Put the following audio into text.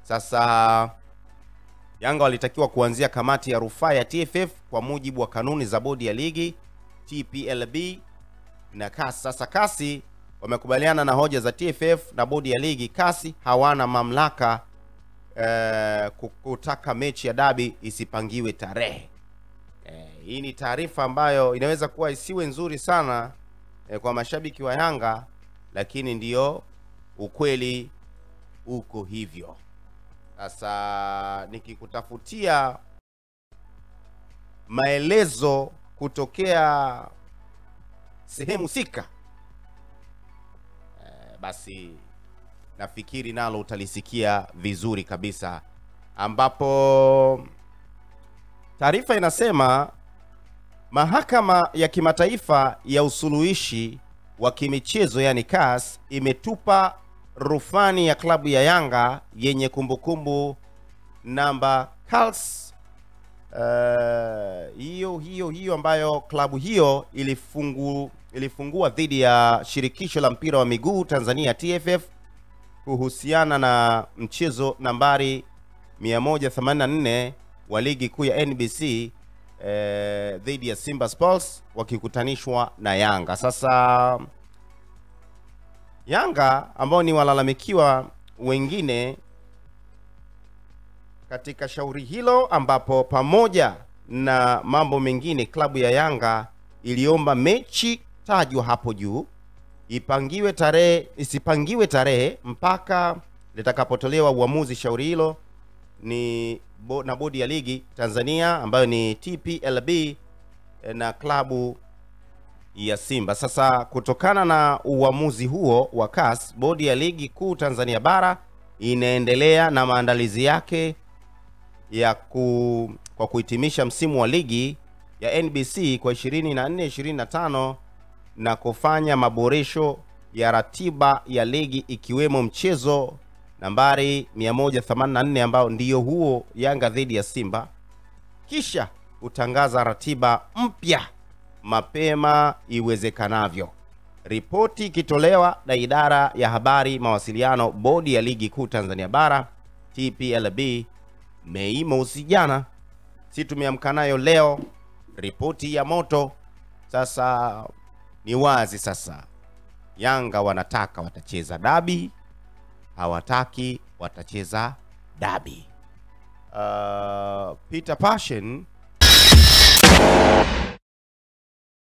Sasa Yanga walitakiwa kuanzia kamati ya rufaa ya TFF kwa mujibu wa kanuni za bodi ya ligi, TPLB na CAS. Sasa CAS wamekubaliana na hoja za TFF na bodi ya ligi. CAS hawana mamlaka kutaka mechi ya dabi isipangiwe tarehe. Hii ni taarifa ambayo inaweza kuwa isiwe nzuri sana kwa mashabiki wa Yanga, lakini ndiyo ukweli uko hivyo. Sasa nikikutafutia maelezo kutokea sehemu sika, basi nafikiri nalo utalisikia vizuri kabisa, ambapo taarifa inasema mahakama ya kimataifa ya usuluhishi wa kimichezo yani CAS imetupa rufani ya klabu ya Yanga yenye kumbukumbu namba CAS hiyo ambayo klabu hiyo ilifungua dhidi ya shirikisho la mpira wa miguu Tanzania TFF kuhusiana na mchezo nambari 184 wa ligi kuu ya NBC dhidi ya Simba Sports wakikutanishwa na Yanga. Sasa Yanga ambao ni walalamikiwa wengine katika shauri hilo, ambapo pamoja na mambo mengine klabu ya Yanga iliomba mechi tajwa hapo juu isipangiwe tarehe mpaka litakapotolewa uamuzi. Shauri hilo ni na bodi ya ligi Tanzania ambayo ni TPLB na klabu ya Simba. Sasa kutokana na uamuzi huo wa CAS, bodi ya ligi kuu Tanzania bara inaendelea na maandalizi yake kwa kuhitimisha msimu wa ligi ya NBC kwa 24-25 na kufanya maboresho ya ratiba ya ligi ikiwemo mchezo nambari 184 ambao ndiyo huo Yanga dhidi ya Simba, kisha utangaza ratiba mpya mapema iwezekanavyo. Ripoti ikitolewa na idara ya habari mawasiliano bodi ya ligi kuu Tanzania bara TPLB Mei mosi jana. Si tumeamka nayo leo ripoti ya moto. Sasa ni wazi sasa Yanga wanataka watacheza dabi, hawataki watacheza dabi. Peter Passion